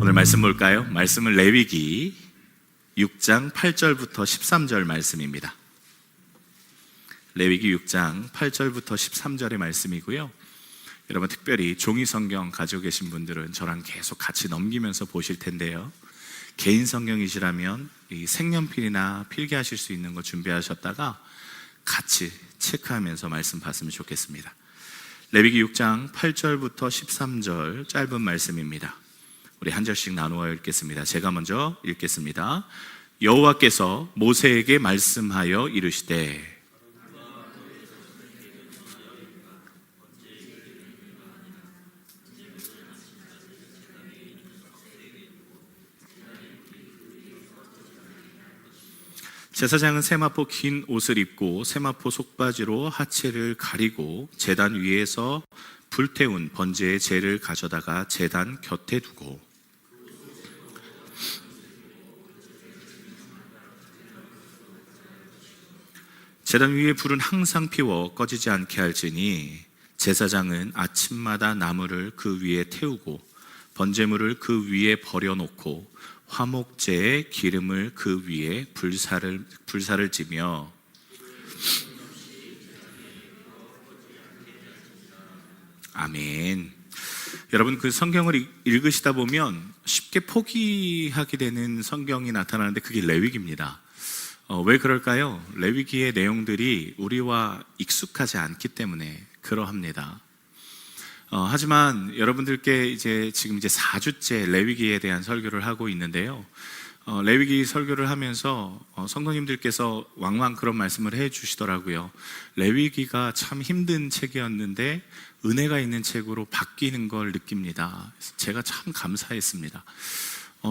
오늘 말씀 볼까요? 말씀은 레위기 6장 8절부터 13절 말씀입니다. 레위기 6장 8절부터 13절의 말씀이고요. 여러분 특별히 종이 성경 가지고 계신 분들은 저랑 계속 같이 넘기면서 보실 텐데요. 개인 성경이시라면 이 색연필이나 필기하실 수 있는 거 준비하셨다가 같이 체크하면서 말씀 봤으면 좋겠습니다. 레위기 6장 8절부터 13절 짧은 말씀입니다. 우리 한 절씩 나누어 읽겠습니다. 제가 먼저 읽겠습니다. 여호와께서 모세에게 말씀하여 이르시되 제사장은 세마포 긴 옷을 입고 세마포 속바지로 하체를 가리고 제단 위에서 불태운 번제의 재를 가져다가 제단 곁에 두고 제단 위에 불은 항상 피워 꺼지지 않게 할지니 제사장은 아침마다 나무를 그 위에 태우고 번제물을 그 위에 버려놓고 화목제의 기름을 그 위에 불사를 지며 아멘. 여러분 그 성경을 읽으시다 보면 쉽게 포기하게 되는 성경이 나타나는데 그게 레위기입니다. 왜 그럴까요? 레위기의 내용들이 우리와 익숙하지 않기 때문에 그러합니다. 하지만 여러분들께 지금 4주째 레위기에 대한 설교를 하고 있는데요. 레위기 설교를 하면서 성도님들께서 왕왕 그런 말씀을 해 주시더라고요. 레위기가 참 힘든 책이었는데 은혜가 있는 책으로 바뀌는 걸 느낍니다. 제가 참 감사했습니다.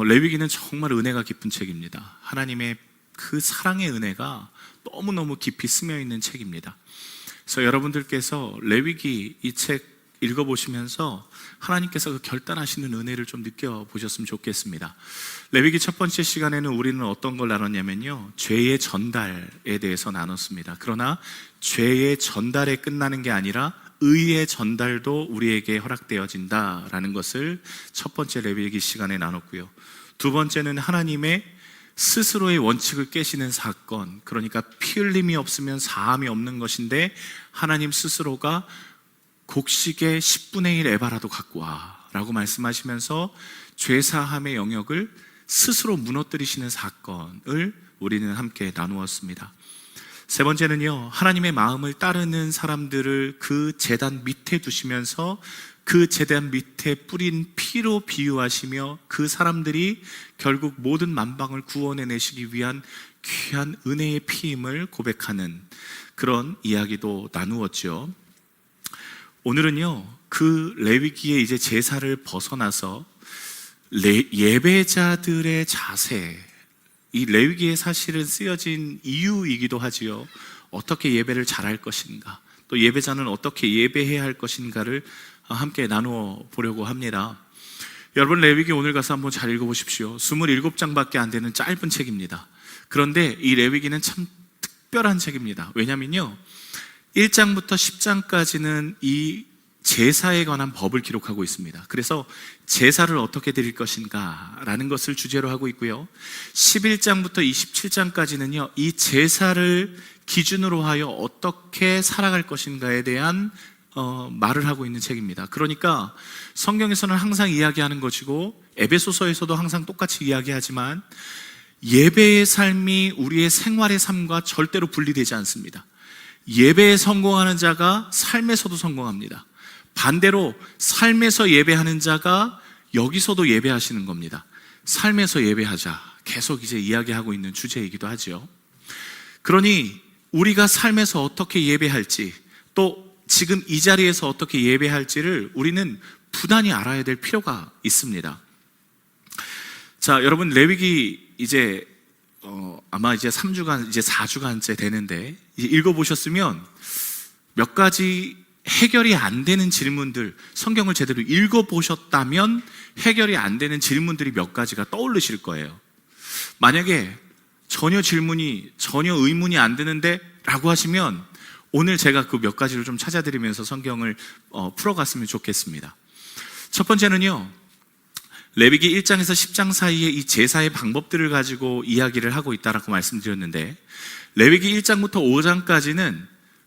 레위기는 정말 은혜가 깊은 책입니다. 하나님의 그 사랑의 은혜가 너무너무 깊이 스며 있는 책입니다. 그래서 여러분들께서 레위기 이 책 읽어보시면서 하나님께서 그 결단하시는 은혜를 좀 느껴보셨으면 좋겠습니다. 레위기 첫 번째 시간에는 우리는 어떤 걸 나눴냐면요, 죄의 전달에 대해서 나눴습니다. 그러나 죄의 전달에 끝나는 게 아니라 의의 전달도 우리에게 허락되어진다라는 것을 첫 번째 레위기 시간에 나눴고요. 두 번째는 하나님의 스스로의 원칙을 깨시는 사건, 그러니까 피 흘림이 없으면 사함이 없는 것인데 하나님 스스로가 곡식의 10분의 1 에바라도 갖고 와 라고 말씀하시면서 죄사함의 영역을 스스로 무너뜨리시는 사건을 우리는 함께 나누었습니다. 세 번째는요, 하나님의 마음을 따르는 사람들을 그 제단 밑에 두시면서 그 제단 밑에 뿌린 피로 비유하시며 그 사람들이 결국 모든 만방을 구원해내시기 위한 귀한 은혜의 피임을 고백하는 그런 이야기도 나누었죠. 오늘은요, 그 레위기의 이제 제사를 벗어나서 예배자들의 자세, 이 레위기에 사실은 쓰여진 이유이기도 하지요. 어떻게 예배를 잘할 것인가, 또 예배자는 어떻게 예배해야 할 것인가를 함께 나누어 보려고 합니다. 여러분 레위기 오늘 가서 한번 잘 읽어보십시오. 27장밖에 안 되는 짧은 책입니다. 그런데 이 레위기는 참 특별한 책입니다. 왜냐면요, 1장부터 10장까지는 이 제사에 관한 법을 기록하고 있습니다. 그래서 제사를 어떻게 드릴 것인가 라는 것을 주제로 하고 있고요, 11장부터 27장까지는요 이 제사를 기준으로 하여 어떻게 살아갈 것인가에 대한 말을 하고 있는 책입니다. 그러니까 성경에서는 항상 이야기하는 것이고 에베소서에서도 항상 똑같이 이야기하지만 예배의 삶이 우리의 생활의 삶과 절대로 분리되지 않습니다. 예배에 성공하는 자가 삶에서도 성공합니다. 반대로 삶에서 예배하는 자가 여기서도 예배하시는 겁니다. 삶에서 예배하자, 계속 이제 이야기하고 있는 주제이기도 하죠. 그러니 우리가 삶에서 어떻게 예배할지, 또 지금 이 자리에서 어떻게 예배할지를 우리는 부단히 알아야 될 필요가 있습니다. 자, 여러분 레위기 이제 아마 이제 3주간, 이제 4주간째 되는데 읽어보셨으면 몇 가지 해결이 안 되는 질문들, 성경을 제대로 읽어보셨다면 해결이 안 되는 질문들이 몇 가지가 떠오르실 거예요. 만약에 전혀 의문이 안 드는데 라고 하시면 오늘 제가 그 몇 가지를 좀 찾아드리면서 성경을 풀어갔으면 좋겠습니다. 첫 번째는요, 레위기 1장에서 10장 사이에 이 제사의 방법들을 가지고 이야기를 하고 있다라고 말씀드렸는데, 레위기 1장부터 5장까지는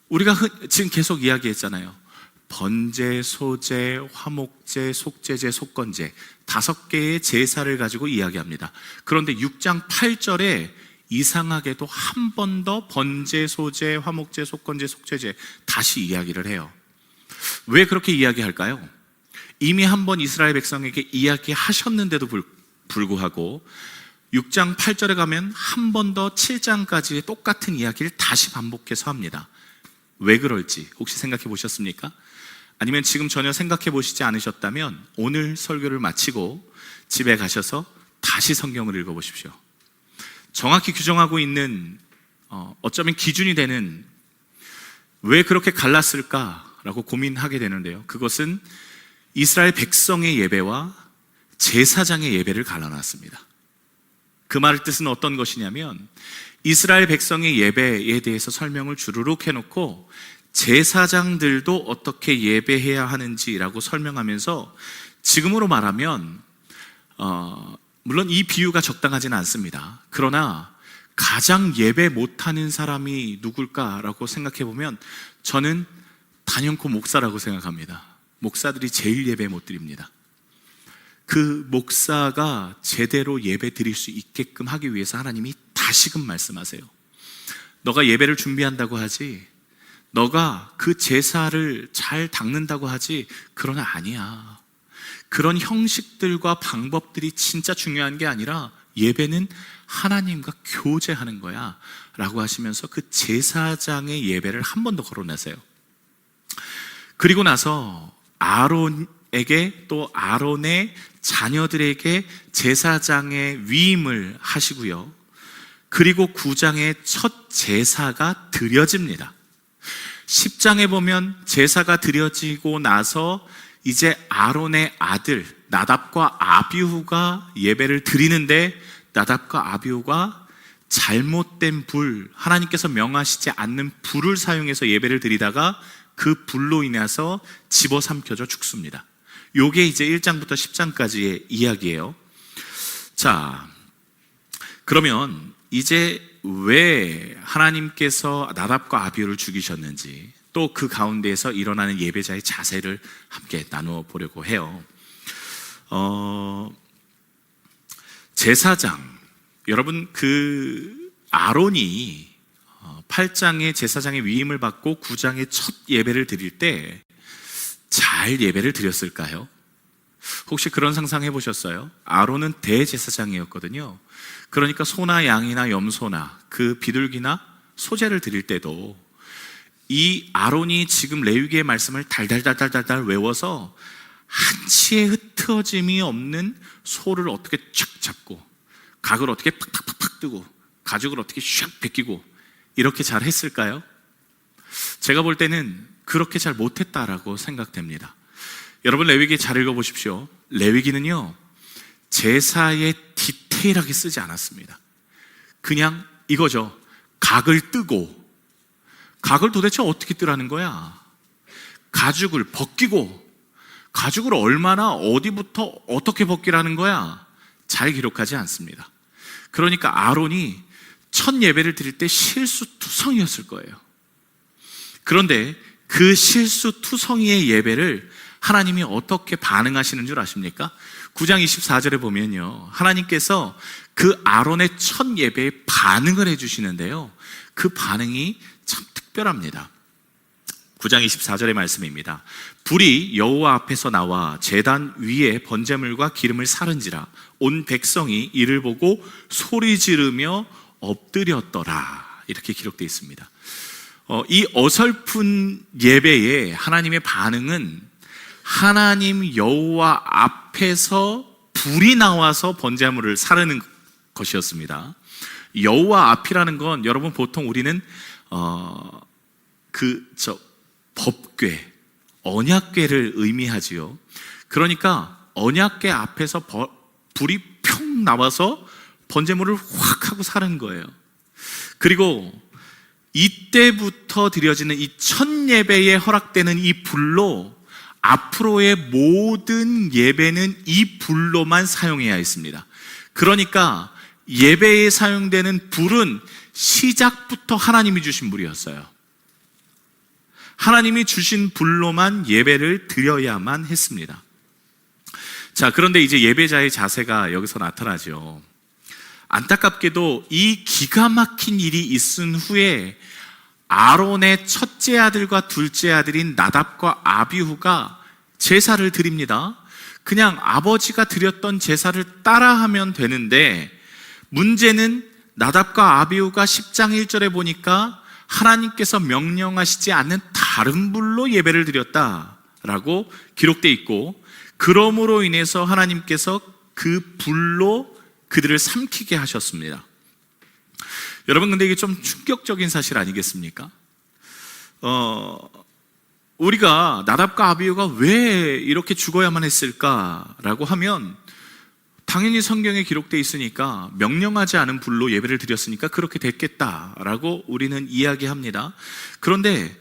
우리가 지금 계속 이야기했잖아요. 번제, 소제, 화목제, 속제제, 속건제 5개의 제사를 가지고 이야기합니다. 그런데 6장 8절에 이상하게도 한 번 더 번제, 소제, 화목제, 속건제, 속제제 다시 이야기를 해요. 왜 그렇게 이야기할까요? 이미 한 번 이스라엘 백성에게 이야기하셨는데도 불구하고 6장 8절에 가면 한 번 더 7장까지 똑같은 이야기를 다시 반복해서 합니다. 왜 그럴지 혹시 생각해 보셨습니까? 아니면 지금 전혀 생각해 보시지 않으셨다면 오늘 설교를 마치고 집에 가셔서 다시 성경을 읽어보십시오. 정확히 규정하고 있는 어쩌면 기준이 되는, 왜 그렇게 갈랐을까라고 고민하게 되는데요. 그것은 이스라엘 백성의 예배와 제사장의 예배를 갈라놨습니다. 그 말의 뜻은 어떤 것이냐면, 이스라엘 백성의 예배에 대해서 설명을 주르륵 해놓고 제사장들도 어떻게 예배해야 하는지라고 설명하면서, 지금으로 말하면 물론 이 비유가 적당하지는 않습니다. 그러나 가장 예배 못하는 사람이 누굴까라고 생각해 보면 저는 단연코 목사라고 생각합니다. 목사들이 제일 예배 못 드립니다. 그 목사가 제대로 예배 드릴 수 있게끔 하기 위해서 하나님이 다시금 말씀하세요. 너가 예배를 준비한다고 하지, 너가 그 제사를 잘 닦는다고 하지, 그러나 아니야. 그런 형식들과 방법들이 진짜 중요한 게 아니라 예배는 하나님과 교제하는 거야 라고 하시면서 그 제사장의 예배를 한 번 더 거론하세요. 그리고 나서 아론에게, 또 아론의 자녀들에게 제사장의 위임을 하시고요. 그리고 9장의 첫 제사가 드려집니다. 10장에 보면 제사가 드려지고 나서 이제 아론의 아들 나답과 아비후가 예배를 드리는데, 나답과 아비후가 잘못된 불, 하나님께서 명하시지 않는 불을 사용해서 예배를 드리다가 그 불로 인해서 집어삼켜져 죽습니다. 요게 이제 1장부터 10장까지의 이야기예요. 자, 그러면 이제 왜 하나님께서 나답과 아비후를 죽이셨는지, 또 그 가운데에서 일어나는 예배자의 자세를 함께 나누어 보려고 해요. 제사장, 여러분 그 아론이 8장의 제사장의 위임을 받고 9장의 첫 예배를 드릴 때 잘 예배를 드렸을까요? 혹시 그런 상상 해보셨어요? 아론은 대제사장이었거든요. 그러니까 소나 양이나 염소나 그 비둘기나 소제를 드릴 때도 이 아론이 지금 레위기의 말씀을 달달달달달 외워서 한치의 흩어짐이 없는 소를 어떻게 촥 잡고, 각을 어떻게 팍팍팍팍 뜨고, 가죽을 어떻게 샥 벗기고, 이렇게 잘 했을까요? 제가 볼 때는 그렇게 잘 못했다라고 생각됩니다. 여러분 레위기 잘 읽어보십시오. 레위기는요 제사에 디테일하게 쓰지 않았습니다. 그냥 이거죠. 각을 뜨고, 각을 도대체 어떻게 뜨라는 거야? 가죽을 벗기고, 가죽을 얼마나 어디부터 어떻게 벗기라는 거야? 잘 기록하지 않습니다. 그러니까 아론이 첫 예배를 드릴 때 실수투성이었을 거예요. 그런데 그 실수투성이의 예배를 하나님이 어떻게 반응하시는 줄 아십니까? 9장 24절에 보면요, 하나님께서 그 아론의 첫 예배에 반응을 해주시는데요, 그 반응이 참 특별합니다. 9장 24절의 말씀입니다. 불이 여호와 앞에서 나와 제단 위에 번제물과 기름을 사른지라 온 백성이 이를 보고 소리 지르며 엎드렸더라, 이렇게 기록되어 있습니다. 이 어설픈 예배에 하나님의 반응은 하나님 여호와 앞에서 불이 나와서 번제물을 사르는 것이었습니다. 여호와 앞이라는 건 여러분 보통 우리는 법궤, 언약궤를 의미하지요. 그러니까 언약궤 앞에서 불이 평 나와서 번제물을 확 하고 사는 거예요. 그리고 이때부터 드려지는 이 첫 예배에 허락되는 이 불로 앞으로의 모든 예배는 이 불로만 사용해야 했습니다. 그러니까 예배에 사용되는 불은 시작부터 하나님이 주신 불이었어요. 하나님이 주신 불로만 예배를 드려야만 했습니다. 자, 그런데 이제 예배자의 자세가 여기서 나타나죠. 안타깝게도 이 기가 막힌 일이 있은 후에 아론의 첫째 아들과 둘째 아들인 나답과 아비후가 제사를 드립니다. 그냥 아버지가 드렸던 제사를 따라하면 되는데, 문제는 나답과 아비후가 10장 1절에 보니까 하나님께서 명령하시지 않는 다른 불로 예배를 드렸다라고 기록되어 있고, 그러므로 인해서 하나님께서 그 불로 그들을 삼키게 하셨습니다. 여러분, 근데 이게 좀 충격적인 사실 아니겠습니까? 우리가 나답과 아비후가 왜 이렇게 죽어야만 했을까라고 하면, 당연히 성경에 기록되어 있으니까, 명령하지 않은 불로 예배를 드렸으니까 그렇게 됐겠다라고 우리는 이야기합니다. 그런데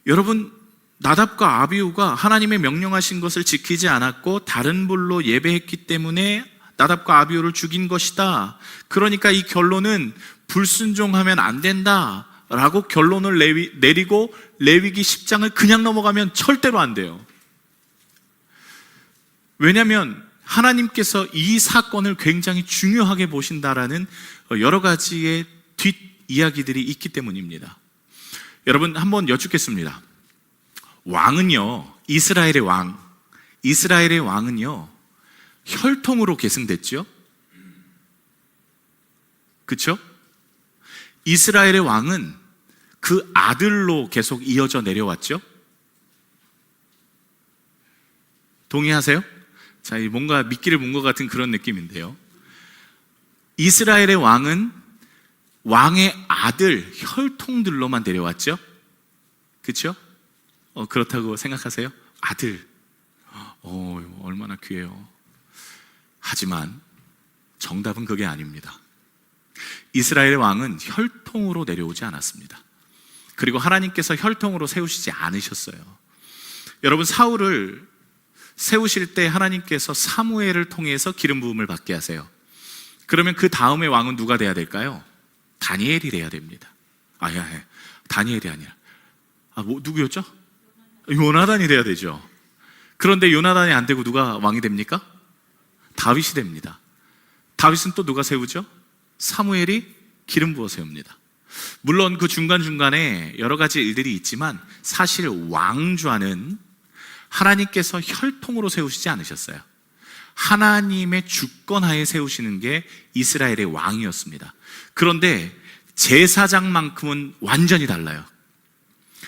여러분, 나답과 아비후가 하나님의 명령하신 것을 지키지 않았고 다른 불로 예배했기 때문에 나답과 아비후를 죽인 것이다. 그러니까 이 결론은 불순종하면 안 된다라고 결론을 내리고 레위기 10장을 그냥 넘어가면 절대로 안 돼요. 왜냐하면 하나님께서 이 사건을 굉장히 중요하게 보신다라는 여러 가지의 뒷이야기들이 있기 때문입니다. 여러분, 한번 여쭙겠습니다. 왕은요, 이스라엘의 왕은요, 혈통으로 계승됐죠? 그렇죠? 이스라엘의 왕은 그 아들로 계속 이어져 내려왔죠? 동의하세요? 자, 뭔가 미끼를 문 것 같은 그런 느낌인데요. 이스라엘의 왕은 왕의 아들 혈통들로만 내려왔죠? 그렇죠? 그렇다고 생각하세요? 아들, 얼마나 귀해요. 하지만 정답은 그게 아닙니다. 이스라엘의 왕은 혈통으로 내려오지 않았습니다. 그리고 하나님께서 혈통으로 세우시지 않으셨어요. 여러분, 사울을 세우실 때 하나님께서 사무엘을 통해서 기름 부음을 받게 하세요. 그러면 그 다음의 왕은 누가 돼야 될까요? 다니엘이 돼야 됩니다. 다니엘이 아니라 누구였죠? 요나단이 돼야 되죠. 그런데 요나단이 안 되고 누가 왕이 됩니까? 다윗이 됩니다. 다윗은 또 누가 세우죠? 사무엘이 기름 부어 세웁니다. 물론 그 중간중간에 여러 가지 일들이 있지만 사실 왕좌는 하나님께서 혈통으로 세우시지 않으셨어요. 하나님의 주권하에 세우시는 게 이스라엘의 왕이었습니다. 그런데 제사장만큼은 완전히 달라요.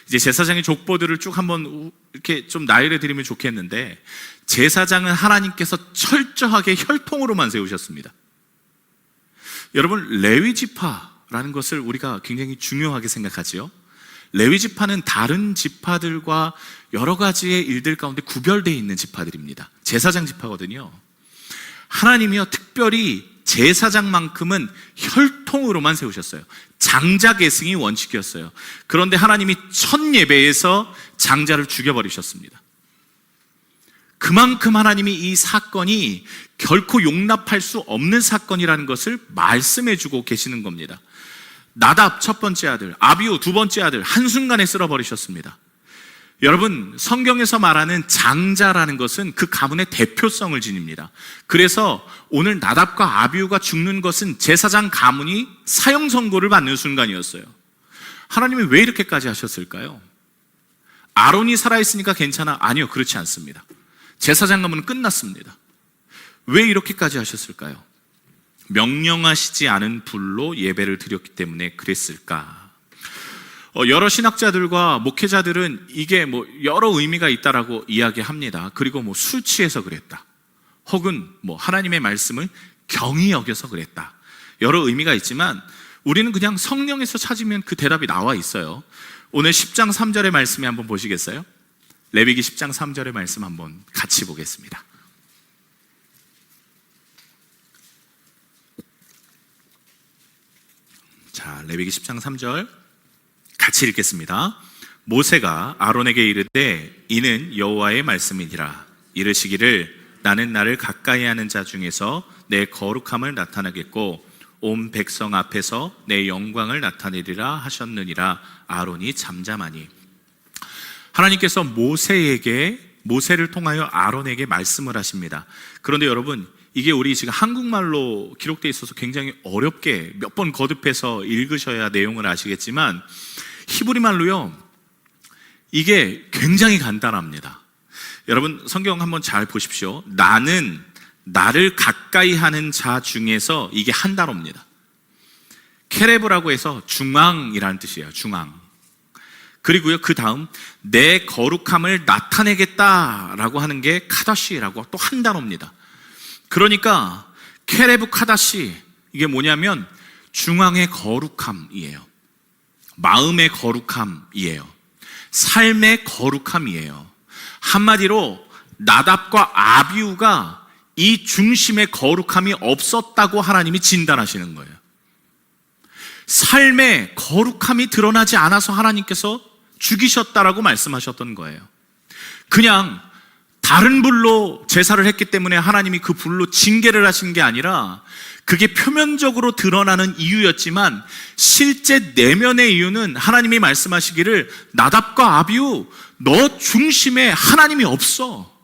이제 제사장의 족보들을 쭉 한번 이렇게 좀 나열해 드리면 좋겠는데, 제사장은 하나님께서 철저하게 혈통으로만 세우셨습니다. 여러분, 레위 지파라는 것을 우리가 굉장히 중요하게 생각하지요. 레위 지파는 다른 지파들과 여러 가지의 일들 가운데 구별되어 있는 지파들입니다. 제사장 지파거든요. 하나님이요, 특별히 제사장만큼은 혈통으로만 세우셨어요. 장자 계승이 원칙이었어요. 그런데 하나님이 첫 예배에서 장자를 죽여버리셨습니다. 그만큼 하나님이 이 사건이 결코 용납할 수 없는 사건이라는 것을 말씀해주고 계시는 겁니다. 나답 첫 번째 아들, 아비후 두 번째 아들 한순간에 쓸어버리셨습니다. 여러분, 성경에서 말하는 장자라는 것은 그 가문의 대표성을 지닙니다. 그래서 오늘 나답과 아비후가 죽는 것은 제사장 가문이 사형 선고를 받는 순간이었어요. 하나님이 왜 이렇게까지 하셨을까요? 아론이 살아있으니까 괜찮아? 아니요, 그렇지 않습니다. 제사장 가문은 끝났습니다. 왜 이렇게까지 하셨을까요? 명령하시지 않은 불로 예배를 드렸기 때문에 그랬을까? 여러 신학자들과 목회자들은 이게 여러 의미가 있다라고 이야기합니다. 그리고 술 취해서 그랬다, 혹은 하나님의 말씀을 경히 여겨서 그랬다, 여러 의미가 있지만 우리는 그냥 성령에서 찾으면 그 대답이 나와 있어요. 오늘 10장 3절의 말씀에 한번 보시겠어요? 레위기 10장 3절의 말씀 한번 같이 보겠습니다. 자, 레위기 10장 3절 같이 읽겠습니다. 모세가 아론에게 이르되 이는 여호와의 말씀이니라. 이르시기를 나는 나를 가까이 하는 자 중에서 내 거룩함을 나타내겠고 온 백성 앞에서 내 영광을 나타내리라 하셨느니라. 아론이 잠잠하니. 하나님께서 모세를 통하여 아론에게 말씀을 하십니다. 그런데 여러분, 이게 우리 지금 한국말로 기록되어 있어서 굉장히 어렵게 몇 번 거듭해서 읽으셔야 내용을 아시겠지만, 히브리 말로요, 이게 굉장히 간단합니다. 여러분 성경 한번 잘 보십시오. 나는 나를 가까이 하는 자 중에서, 이게 한 단어입니다. 케레브라고 해서 중앙이라는 뜻이에요. 중앙. 그리고요, 그 다음 내 거룩함을 나타내겠다라고 하는 게 카다시라고 또 한 단어입니다. 그러니까 케레브 카다시, 이게 뭐냐면 중앙의 거룩함이에요. 마음의 거룩함이에요. 삶의 거룩함이에요. 한마디로 나답과 아비후가 이 중심의 거룩함이 없었다고 하나님이 진단하시는 거예요. 삶의 거룩함이 드러나지 않아서 하나님께서 죽이셨다라고 말씀하셨던 거예요. 그냥 다른 불로 제사를 했기 때문에 하나님이 그 불로 징계를 하신 게 아니라, 그게 표면적으로 드러나는 이유였지만 실제 내면의 이유는 하나님이 말씀하시기를 나답과 아비후, 너 중심에 하나님이 없어.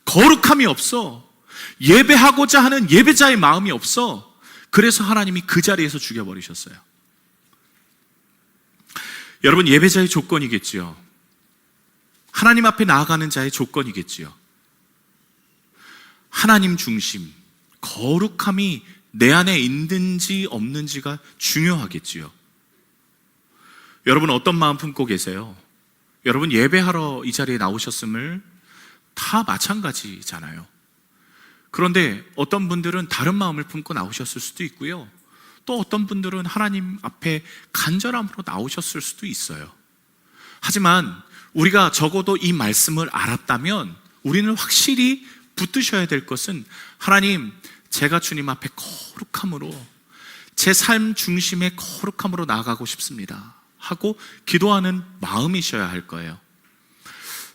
거룩함이 없어. 예배하고자 하는 예배자의 마음이 없어. 그래서 하나님이 그 자리에서 죽여버리셨어요. 여러분, 예배자의 조건이겠지요. 하나님 앞에 나아가는 자의 조건이겠지요. 하나님 중심, 거룩함이 내 안에 있는지 없는지가 중요하겠지요. 여러분 어떤 마음 품고 계세요? 여러분 예배하러 이 자리에 나오셨음을 다 마찬가지잖아요. 그런데 어떤 분들은 다른 마음을 품고 나오셨을 수도 있고요. 또 어떤 분들은 하나님 앞에 간절함으로 나오셨을 수도 있어요. 하지만 우리가 적어도 이 말씀을 알았다면 우리는 확실히 붙드셔야 될 것은, 하나님, 제가 주님 앞에 거룩함으로, 제 삶 중심의 거룩함으로 나아가고 싶습니다 하고 기도하는 마음이셔야 할 거예요.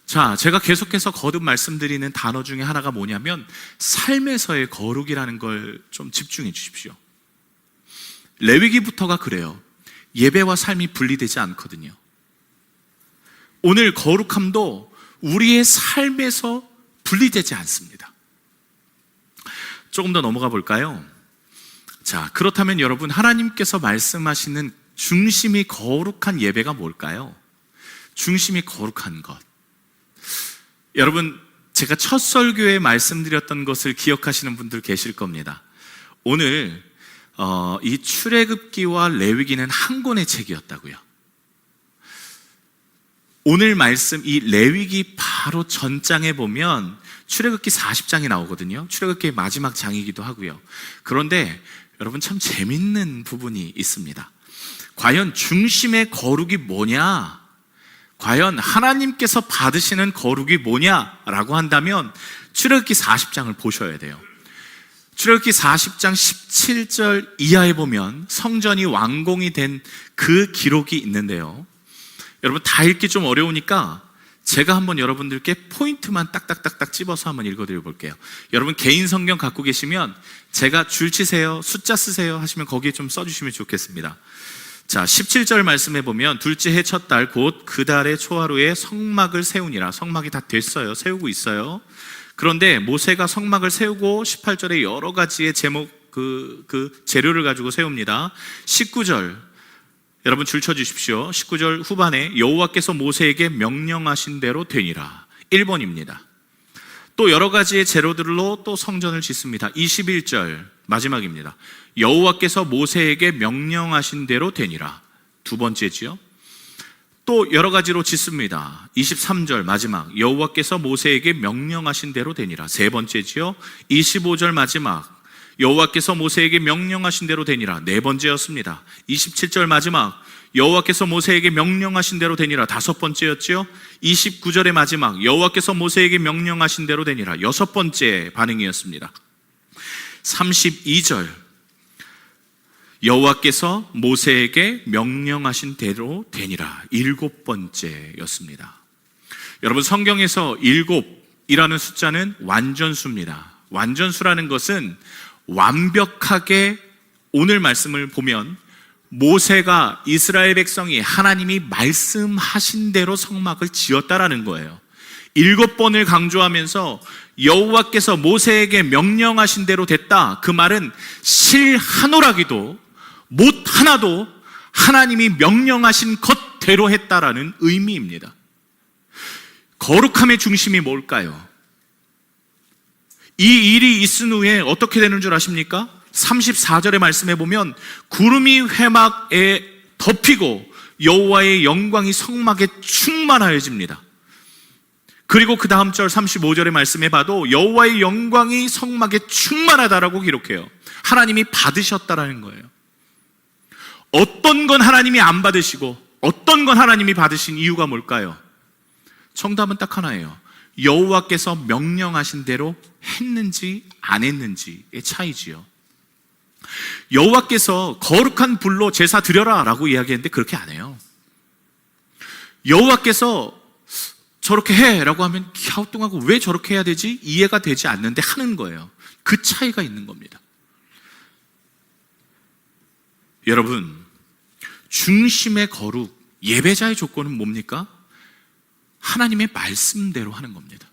자, 제가 계속해서 거듭 말씀드리는 단어 중에 하나가 뭐냐면 삶에서의 거룩이라는 걸 좀 집중해 주십시오. 레위기부터가 그래요. 예배와 삶이 분리되지 않거든요. 오늘 거룩함도 우리의 삶에서 분리되지 않습니다. 조금 더 넘어가 볼까요? 자, 그렇다면 여러분, 하나님께서 말씀하시는 중심이 거룩한 예배가 뭘까요? 중심이 거룩한 것. 여러분, 제가 첫 설교에 말씀드렸던 것을 기억하시는 분들 계실 겁니다. 오늘 이 출애굽기와 레위기는 한 권의 책이었다고요. 오늘 말씀, 이 레위기 바로 전장에 보면 출애굽기 40장이 나오거든요. 출애굽기의 마지막 장이기도 하고요. 그런데 여러분 참 재밌는 부분이 있습니다. 과연 중심의 거룩이 뭐냐? 과연 하나님께서 받으시는 거룩이 뭐냐라고 한다면 출애굽기 40장을 보셔야 돼요. 출애굽기 40장 17절 이하에 보면 성전이 완공이 된 그 기록이 있는데요. 여러분 다 읽기 좀 어려우니까 제가 한번 여러분들께 포인트만 딱딱딱딱 집어서 한번 읽어드려 볼게요. 여러분 개인 성경 갖고 계시면 제가 줄 치세요, 숫자 쓰세요 하시면 거기에 좀 써주시면 좋겠습니다. 자, 17절 말씀해 보면 둘째 해 첫 달 곧 그 달의 초하루에 성막을 세우니라. 성막이 다 됐어요. 세우고 있어요. 그런데 모세가 성막을 세우고 18절에 여러 가지의 제목, 그 재료를 가지고 세웁니다. 19절 여러분 줄 쳐주십시오. 19절 후반에 여호와께서 모세에게 명령하신 대로 되니라. 1번입니다. 또 여러 가지의 재료들로 또 성전을 짓습니다. 21절 마지막입니다. 여호와께서 모세에게 명령하신 대로 되니라. 두 번째지요. 또 여러 가지로 짓습니다. 23절 마지막 여호와께서 모세에게 명령하신 대로 되니라. 세 번째지요. 25절 마지막 여호와께서 모세에게 명령하신 대로 되니라. 네 번째였습니다. 27절 마지막 여호와께서 모세에게 명령하신 대로 되니라. 다섯 번째였지요. 29절의 마지막 여호와께서 모세에게 명령하신 대로 되니라. 여섯 번째 반응이었습니다. 32절 여호와께서 모세에게 명령하신 대로 되니라. 7번째였습니다. 여러분, 성경에서 7이라는 숫자는 완전수입니다. 완전수라는 것은 완벽하게, 오늘 말씀을 보면 모세가, 이스라엘 백성이 하나님이 말씀하신 대로 성막을 지었다라는 거예요. 7번을 강조하면서 여호와께서 모세에게 명령하신 대로 됐다. 그 말은 실 한 오라기도 못 하나도 하나님이 명령하신 것대로 했다라는 의미입니다. 거룩함의 중심이 뭘까요? 이 일이 있은 후에 어떻게 되는 줄 아십니까? 34절의 말씀에 보면 구름이 회막에 덮이고 여호와의 영광이 성막에 충만하여집니다. 그리고 그 다음 절 35절의 말씀에 봐도 여호와의 영광이 성막에 충만하다라고 기록해요. 하나님이 받으셨다라는 거예요. 어떤 건 하나님이 안 받으시고 어떤 건 하나님이 받으신 이유가 뭘까요? 정답은 딱 하나예요. 여호와께서 명령하신 대로 했는지 안 했는지의 차이지요. 여호와께서 거룩한 불로 제사 드려라 라고 이야기했는데 그렇게 안 해요. 여호와께서 저렇게 해 라고 하면 갸우뚱하고 왜 저렇게 해야 되지? 이해가 되지 않는데 하는 거예요. 그 차이가 있는 겁니다. 여러분, 중심의 거룩, 예배자의 조건은 뭡니까? 하나님의 말씀대로 하는 겁니다.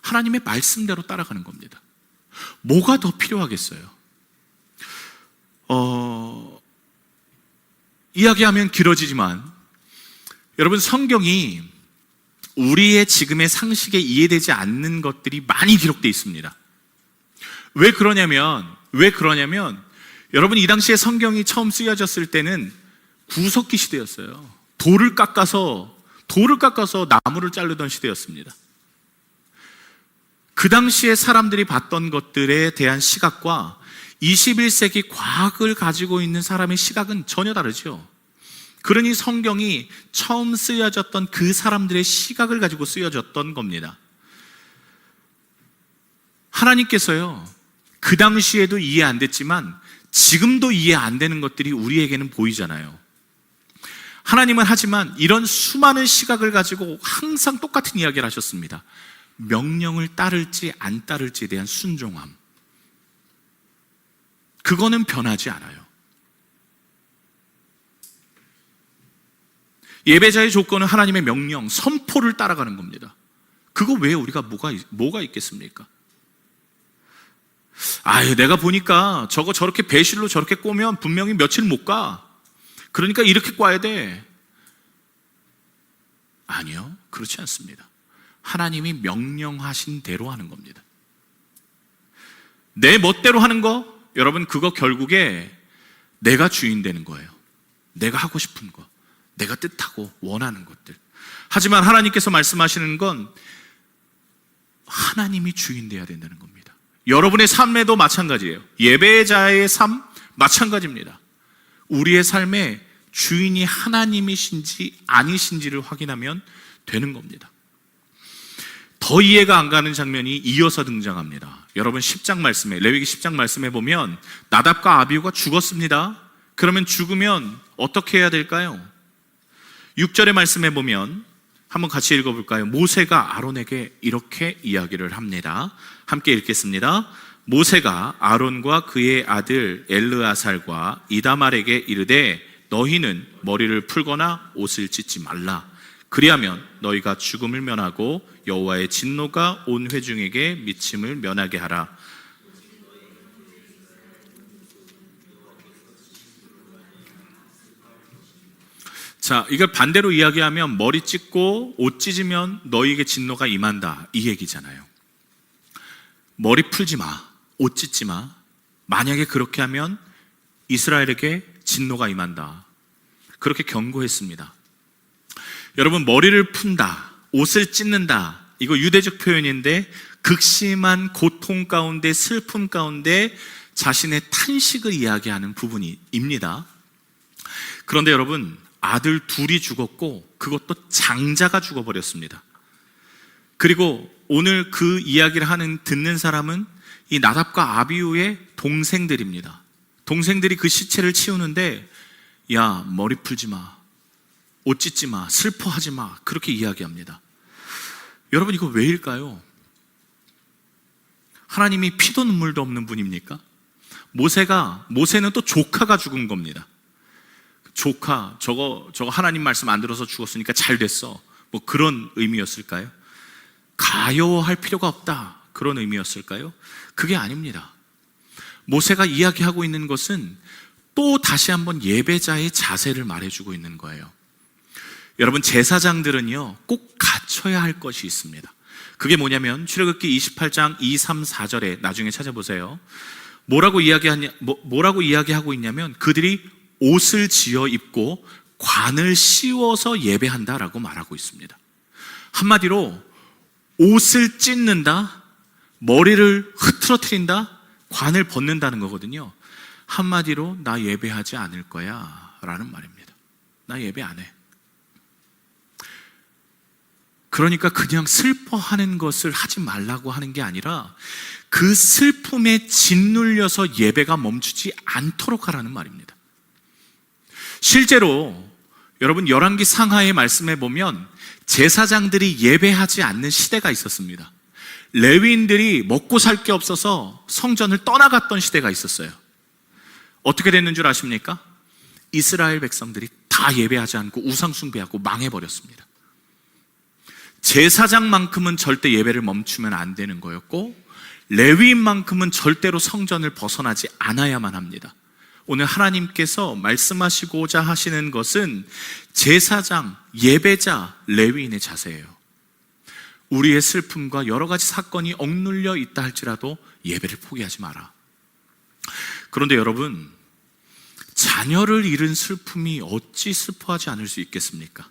하나님의 말씀대로 따라가는 겁니다. 뭐가 더 필요하겠어요? 이야기하면 길어지지만 여러분, 성경이 우리의 지금의 상식에 이해되지 않는 것들이 많이 기록되어 있습니다. 왜 그러냐면 여러분, 이 당시에 성경이 처음 쓰여졌을 때는 구석기 시대였어요. 돌을 깎아서 나무를 자르던 시대였습니다. 그 당시에 사람들이 봤던 것들에 대한 시각과 21세기 과학을 가지고 있는 사람의 시각은 전혀 다르죠. 그러니 성경이 처음 쓰여졌던 그 사람들의 시각을 가지고 쓰여졌던 겁니다. 하나님께서요, 그 당시에도 이해 안 됐지만 지금도 이해 안 되는 것들이 우리에게는 보이잖아요. 하나님은 하지만 이런 수많은 시각을 가지고 항상 똑같은 이야기를 하셨습니다. 명령을 따를지 안 따를지에 대한 순종함, 그거는 변하지 않아요. 예배자의 조건은 하나님의 명령, 선포를 따라가는 겁니다. 그거 왜 우리가 뭐가 있겠습니까? 내가 보니까 저렇게 배실로 저렇게 꼬면 분명히 며칠 못 가. 그러니까 이렇게 꽈야 돼. 아니요, 그렇지 않습니다. 하나님이 명령하신 대로 하는 겁니다. 내 멋대로 하는 거, 여러분, 그거 결국에 내가 주인 되는 거예요. 내가 하고 싶은 거, 내가 뜻하고 원하는 것들. 하지만 하나님께서 말씀하시는 건 하나님이 주인 돼야 된다는 겁니다. 여러분의 삶에도 마찬가지예요. 예배자의 삶 마찬가지입니다. 우리의 삶에 주인이 하나님이신지 아니신지를 확인하면 되는 겁니다. 더 이해가 안 가는 장면이 이어서 등장합니다. 여러분, 10장 말씀에, 레위기 10장 말씀에 보면 나답과 아비후가 죽었습니다. 그러면 죽으면 어떻게 해야 될까요? 6절의 말씀에 보면 한번 같이 읽어볼까요? 모세가 아론에게 이렇게 이야기를 합니다. 함께 읽겠습니다. 모세가 아론과 그의 아들 엘르아살과 이다말에게 이르되 너희는 머리를 풀거나 옷을 찢지 말라. 그리하면 너희가 죽음을 면하고 여호와의 진노가 온 회중에게 미침을 면하게 하라. 자, 이걸 반대로 이야기하면 머리 찢고 옷 찢으면 너희에게 진노가 임한다, 이 얘기잖아요. 머리 풀지 마, 옷 찢지 마. 만약에 그렇게 하면 이스라엘에게 진노가 임한다, 그렇게 경고했습니다. 여러분, 머리를 푼다, 옷을 찢는다, 이거 유대적 표현인데 극심한 고통 가운데, 슬픔 가운데 자신의 탄식을 이야기하는 부분입니다. 그런데 여러분, 아들 둘이 죽었고 그것도 장자가 죽어버렸습니다. 그리고 오늘 그 이야기를 듣는 사람은 이 나답과 아비후의 동생들입니다. 동생들이 그 시체를 치우는데 야, 머리 풀지 마, 옷 찢지 마, 슬퍼하지 마, 그렇게 이야기합니다. 여러분, 이거 왜일까요? 하나님이 피도 눈물도 없는 분입니까? 모세는 또 조카가 죽은 겁니다. 조카, 저거 하나님 말씀 안 들어서 죽었으니까 잘 됐어, 뭐 그런 의미였을까요? 가여워할 필요가 없다, 그런 의미였을까요? 그게 아닙니다. 모세가 이야기하고 있는 것은 또 다시 한번 예배자의 자세를 말해주고 있는 거예요. 여러분, 제사장들은요 꼭 갖춰야 할 것이 있습니다. 그게 뭐냐면 출애굽기 28장 2, 3, 4절에 나중에 찾아보세요. 뭐라고 이야기하고 있냐면 그들이 옷을 지어 입고 관을 씌워서 예배한다라고 말하고 있습니다. 한마디로 옷을 찢는다, 머리를 흐트러뜨린다, 관을 벗는다는 거거든요. 한마디로 나 예배하지 않을 거야 라는 말입니다. 나 예배 안 해. 그러니까 그냥 슬퍼하는 것을 하지 말라고 하는 게 아니라 그 슬픔에 짓눌려서 예배가 멈추지 않도록 하라는 말입니다. 실제로 여러분, 열왕기 상하의 말씀에 보면 제사장들이 예배하지 않는 시대가 있었습니다. 레위인들이 먹고 살 게 없어서 성전을 떠나갔던 시대가 있었어요. 어떻게 됐는 줄 아십니까? 이스라엘 백성들이 다 예배하지 않고 우상 숭배하고 망해버렸습니다. 제사장만큼은 절대 예배를 멈추면 안 되는 거였고, 레위인만큼은 절대로 성전을 벗어나지 않아야만 합니다. 오늘 하나님께서 말씀하시고자 하시는 것은 제사장, 예배자, 레위인의 자세예요. 우리의 슬픔과 여러 가지 사건이 억눌려 있다 할지라도 예배를 포기하지 마라. 그런데 여러분, 자녀를 잃은 슬픔이 어찌 슬퍼하지 않을 수 있겠습니까?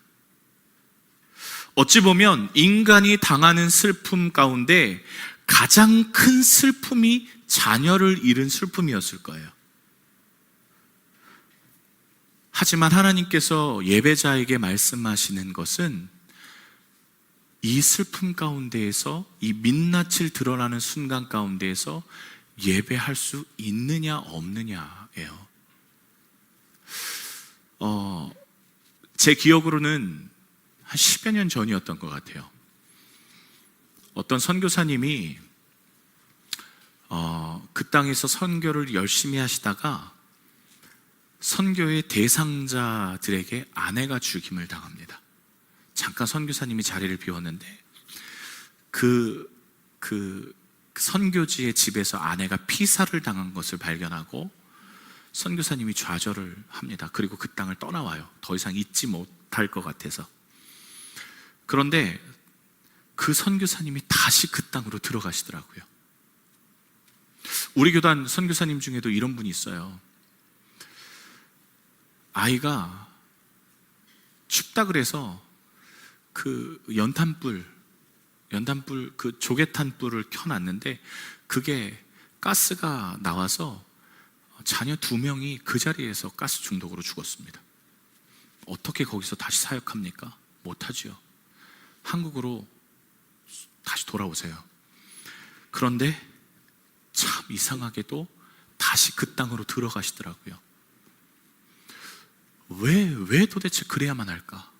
어찌 보면 인간이 당하는 슬픔 가운데 가장 큰 슬픔이 자녀를 잃은 슬픔이었을 거예요. 하지만 하나님께서 예배자에게 말씀하시는 것은 이 슬픔 가운데에서, 이 민낯을 드러나는 순간 가운데에서 예배할 수 있느냐 없느냐예요. 제 기억으로는 한 10여 년 전이었던 것 같아요. 어떤 선교사님이 그 땅에서 선교를 열심히 하시다가 선교의 대상자들에게 아내가 죽임을 당합니다. 잠깐 선교사님이 자리를 비웠는데 그 선교지의 집에서 아내가 피살을 당한 것을 발견하고 선교사님이 좌절을 합니다. 그리고 그 땅을 떠나와요. 더 이상 잊지 못할 것 같아서. 그런데 그 선교사님이 다시 그 땅으로 들어가시더라고요. 우리 교단 선교사님 중에도 이런 분이 있어요. 아이가 춥다 그래서 그 연탄불 그 조개탄불을 켜놨는데 그게 가스가 나와서 자녀 2명이 그 자리에서 가스 중독으로 죽었습니다. 어떻게 거기서 다시 사역합니까? 못하죠. 한국으로 다시 돌아오세요. 그런데 참 이상하게도 다시 그 땅으로 들어가시더라고요. 왜 도대체 그래야만 할까?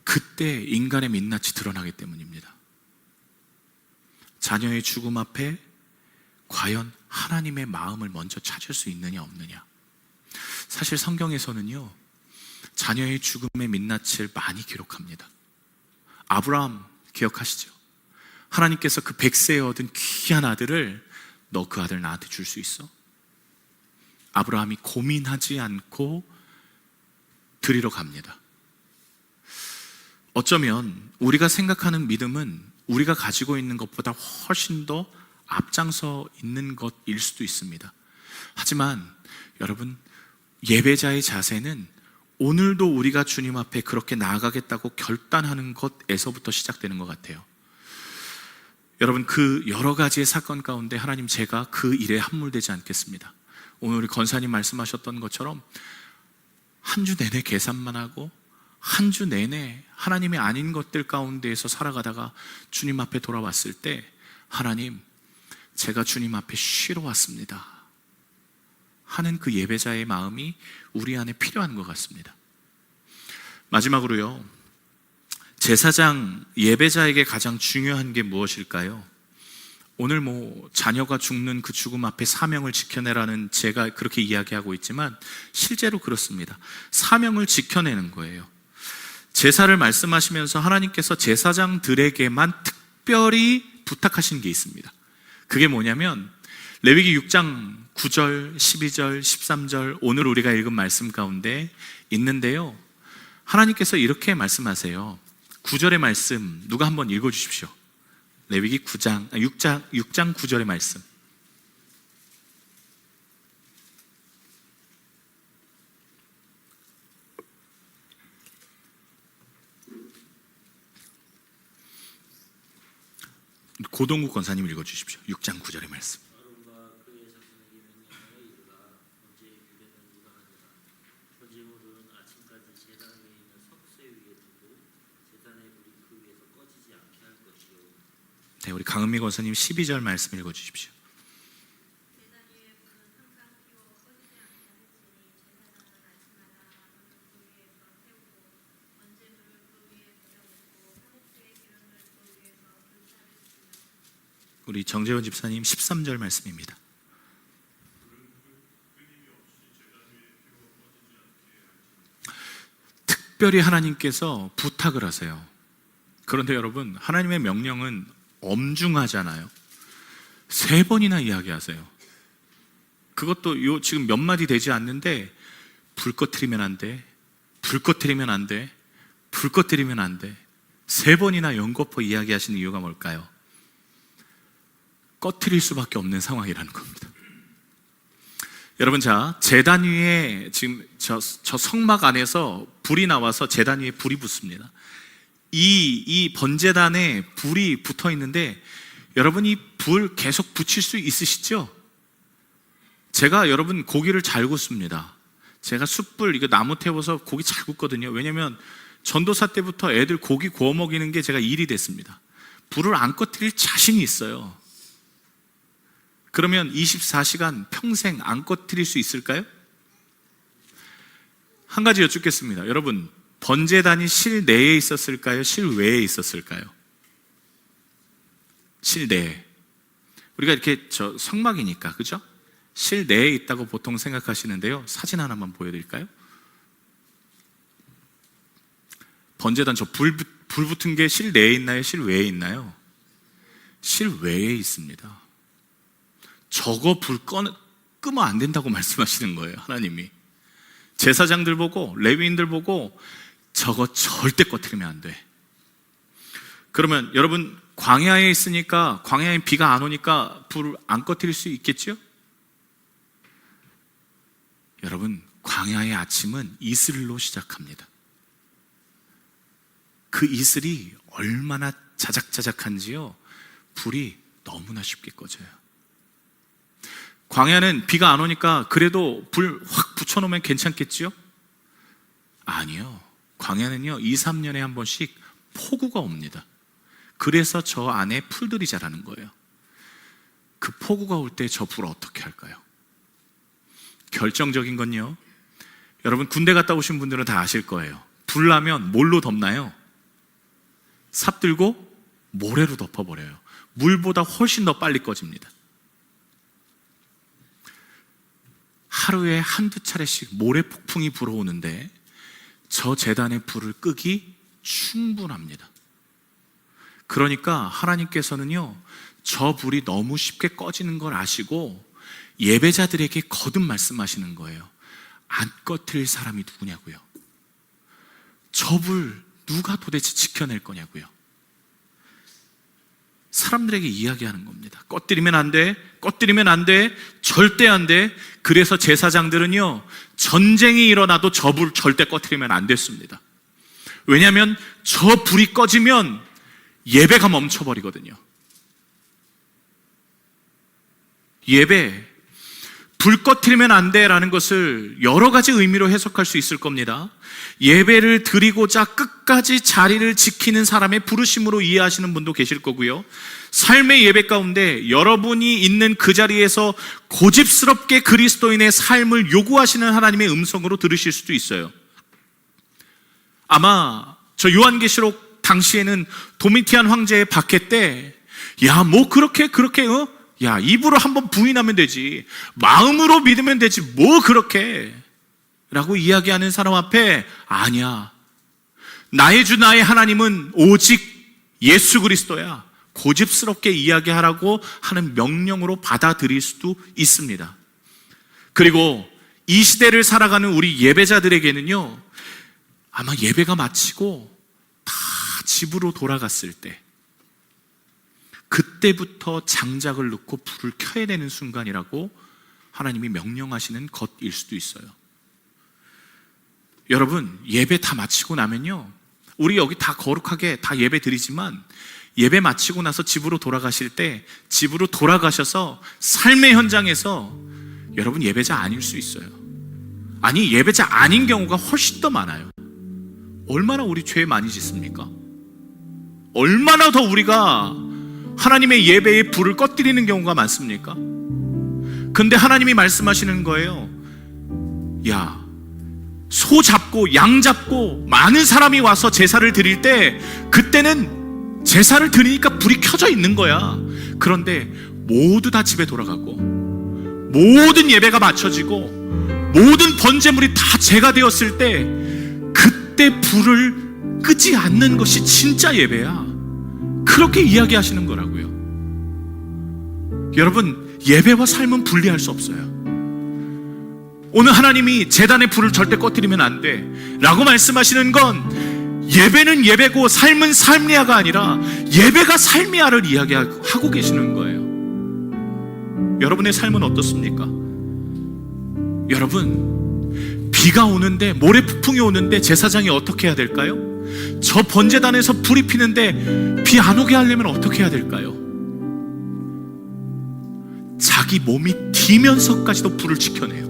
그때 인간의 민낯이 드러나기 때문입니다. 자녀의 죽음 앞에 과연 하나님의 마음을 먼저 찾을 수 있느냐 없느냐. 사실 성경에서는요, 자녀의 죽음의 민낯을 많이 기록합니다. 아브라함 기억하시죠? 하나님께서 그 100세에 얻은 귀한 아들을 너 그 아들 나한테 줄 수 있어? 아브라함이 고민하지 않고 드리러 갑니다. 어쩌면 우리가 생각하는 믿음은 우리가 가지고 있는 것보다 훨씬 더 앞장서 있는 것일 수도 있습니다. 하지만 여러분, 예배자의 자세는 오늘도 우리가 주님 앞에 그렇게 나아가겠다고 결단하는 것에서부터 시작되는 것 같아요. 여러분, 그 여러 가지의 사건 가운데 하나님, 제가 그 일에 함몰되지 않겠습니다. 오늘 우리 권사님 말씀하셨던 것처럼 한 주 내내 계산만 하고 한 주 내내 하나님이 아닌 것들 가운데에서 살아가다가 주님 앞에 돌아왔을 때 하나님, 제가 주님 앞에 쉬러 왔습니다 하는 그 예배자의 마음이 우리 안에 필요한 것 같습니다. 마지막으로요, 제사장 예배자에게 가장 중요한 게 무엇일까요? 오늘 자녀가 죽는 그 죽음 앞에 사명을 지켜내라는 제가 그렇게 이야기하고 있지만 실제로 그렇습니다. 사명을 지켜내는 거예요. 제사를 말씀하시면서 하나님께서 제사장들에게만 특별히 부탁하신 게 있습니다. 그게 뭐냐면 레위기 6장 9절, 12절, 13절 오늘 우리가 읽은 말씀 가운데 있는데요, 하나님께서 이렇게 말씀하세요. 9절의 말씀 누가 한번 읽어주십시오. 레위기 6장 9절의 말씀. 고동국 권사님 읽어주십시오. 6장 9절의 말씀. 네, 우리 강은미 권사님 12절 말씀 읽어주십시오. 우리 정재원 집사님 13절 말씀입니다. 특별히 하나님께서 부탁을 하세요. 그런데 여러분, 하나님의 명령은 엄중하잖아요. 3번이나 이야기하세요. 그것도 지금 몇 마디 되지 않는데 불 꺼트리면 안 돼, 불 꺼트리면 안 돼, 불 꺼트리면 안 돼, 3번이나 연거푸 이야기하시는 이유가 뭘까요? 꺼트릴 수밖에 없는 상황이라는 겁니다. 여러분, 자, 제단 위에 지금 저 성막 안에서 불이 나와서 제단 위에 불이 붙습니다. 이 번제단에 불이 붙어 있는데 여러분, 이 불 계속 붙일 수 있으시죠? 제가 여러분 고기를 잘 굽습니다. 제가 숯불 이거 나무 태워서 고기 잘 굽거든요. 왜냐면 전도사 때부터 애들 고기 구워 먹이는 게 제가 일이 됐습니다. 불을 안 꺼뜨릴 자신이 있어요. 그러면 24시간 평생 안 꺼뜨릴 수 있을까요? 한 가지 여쭙겠습니다. 여러분, 번제단이 실내에 있었을까요? 실외에 있었을까요? 실내에. 우리가 이렇게 성막이니까, 그죠? 실내에 있다고 보통 생각하시는데요, 사진 하나만 보여드릴까요? 번제단 불 붙은 게 실내에 있나요? 실외에 있나요? 실외에 있습니다. 저거 불 끄면 안 된다고 말씀하시는 거예요, 하나님이. 제사장들 보고 레위인들 보고 저거 절대 꺼트리면 안 돼. 그러면 여러분, 광야에 있으니까, 광야에 비가 안 오니까 불을 안 꺼트릴 수 있겠죠? 여러분, 광야의 아침은 이슬로 시작합니다. 그 이슬이 얼마나 자작자작한지요, 불이 너무나 쉽게 꺼져요. 광야는 비가 안 오니까 그래도 불 확 붙여놓으면 괜찮겠지요? 아니요. 광야는요 2, 3년에 한 번씩 폭우가 옵니다. 그래서 저 안에 풀들이 자라는 거예요. 그 폭우가 올 때 저 불을 어떻게 할까요? 결정적인 건요, 여러분 군대 갔다 오신 분들은 다 아실 거예요. 불 나면 뭘로 덮나요? 삽 들고 모래로 덮어버려요. 물보다 훨씬 더 빨리 꺼집니다. 하루에 한두 차례씩 모래 폭풍이 불어오는데 저 제단의 불을 끄기 충분합니다. 그러니까 하나님께서는요, 저 불이 너무 쉽게 꺼지는 걸 아시고 예배자들에게 거듭 말씀하시는 거예요. 안 꺼트릴 사람이 누구냐고요. 저 불 누가 도대체 지켜낼 거냐고요. 사람들에게 이야기하는 겁니다. 꺼뜨리면 안 돼, 꺼뜨리면 안 돼, 절대 안 돼. 그래서 제사장들은요, 전쟁이 일어나도 저 불 절대 꺼뜨리면 안 됐습니다. 왜냐하면 저 불이 꺼지면 예배가 멈춰버리거든요. 예배, 불 꺼트리면 안 돼라는 것을 여러 가지 의미로 해석할 수 있을 겁니다. 예배를 드리고자 끝까지 자리를 지키는 사람의 부르심으로 이해하시는 분도 계실 거고요. 삶의 예배 가운데 여러분이 있는 그 자리에서 고집스럽게 그리스도인의 삶을 요구하시는 하나님의 음성으로 들으실 수도 있어요. 아마 저 요한계시록 당시에는 도미티안 황제의 박해 때, 야, 뭐 그렇게 야, 입으로 한번 부인하면 되지, 마음으로 믿으면 되지, 뭐 그렇게 라고 이야기하는 사람 앞에, 아니야, 나의 주 나의 하나님은 오직 예수 그리스도야, 고집스럽게 이야기하라고 하는 명령으로 받아들일 수도 있습니다. 그리고 이 시대를 살아가는 우리 예배자들에게는요, 아마 예배가 마치고 다 집으로 돌아갔을 때, 그때부터 장작을 넣고 불을 켜야 되는 순간이라고 하나님이 명령하시는 것일 수도 있어요. 여러분, 예배 다 마치고 나면요, 우리 여기 다 거룩하게 다 예배 드리지만, 예배 마치고 나서 집으로 돌아가실 때, 집으로 돌아가셔서 삶의 현장에서 여러분 예배자 아닐 수 있어요. 아니, 예배자 아닌 경우가 훨씬 더 많아요. 얼마나 우리 죄 많이 짓습니까? 얼마나 더 우리가 하나님의 예배에 불을 꺼뜨리는 경우가 많습니까? 근데 하나님이 말씀하시는 거예요. 야, 소 잡고 양 잡고 많은 사람이 와서 제사를 드릴 때, 그때는 제사를 드리니까 불이 켜져 있는 거야. 그런데 모두 다 집에 돌아가고, 모든 예배가 마쳐지고, 모든 번제물이 다 제가 되었을 때, 그때 불을 끄지 않는 것이 진짜 예배야. 그렇게 이야기하시는 거라고요. 여러분, 예배와 삶은 분리할 수 없어요. 오늘 하나님이 제단의 불을 절대 꺼뜨리면 안 돼 라고 말씀하시는 건, 예배는 예배고 삶은 삶이야가 아니라 예배가 삶이야를 이야기하고 계시는 거예요. 여러분의 삶은 어떻습니까? 여러분, 비가 오는데, 모래폭풍이 오는데 제사장이 어떻게 해야 될까요? 저 번제단에서 불이 피는데 비 안 오게 하려면 어떻게 해야 될까요? 자기 몸이 뒤면서까지도 불을 지켜내요.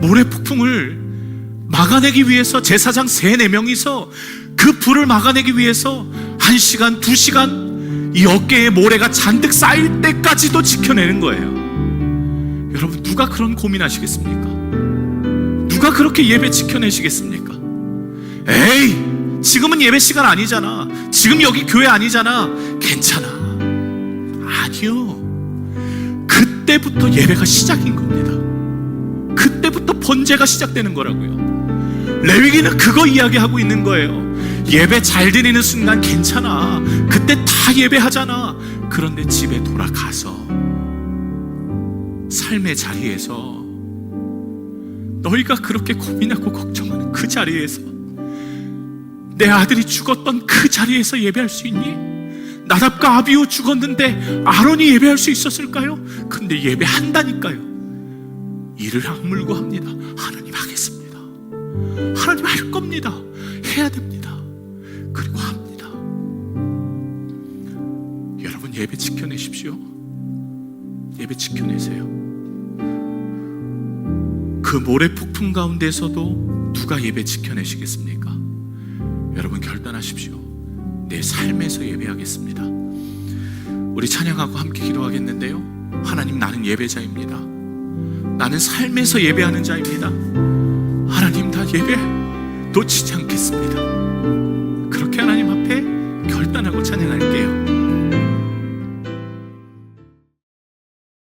모래폭풍을 막아내기 위해서 제사장 3-4명이서 그 불을 막아내기 위해서 1시간, 2시간 이 어깨에 모래가 잔뜩 쌓일 때까지도 지켜내는 거예요. 여러분, 누가 그런 고민하시겠습니까? 누가 그렇게 예배 지켜내시겠습니까? 에이, 지금은 예배 시간 아니잖아, 지금 여기 교회 아니잖아, 괜찮아. 아니요, 그때부터 예배가 시작인 겁니다. 그때부터 번제가 시작되는 거라고요. 레위기는 그거 이야기하고 있는 거예요. 예배 잘 드리는 순간 괜찮아, 그때 다 예배하잖아. 그런데 집에 돌아가서 삶의 자리에서, 너희가 그렇게 고민하고 걱정하는 그 자리에서, 내 아들이 죽었던 그 자리에서 예배할 수 있니? 나답과 아비후 죽었는데 아론이 예배할 수 있었을까요? 근데 예배한다니까요. 이를 악물고 합니다. 하나님 하겠습니다. 하나님 할 겁니다. 해야 됩니다. 그리고 합니다. 여러분, 예배 지켜내십시오. 예배 지켜내세요. 그 모래폭풍 가운데서도 누가 예배 지켜내시겠습니까? 여러분, 결단하십시오. 내 삶에서 예배하겠습니다. 우리 찬양하고 함께 기도하겠는데요, 하나님, 나는 예배자입니다. 나는 삶에서 예배하는 자입니다. 하나님, 나 예배 놓치지 않겠습니다.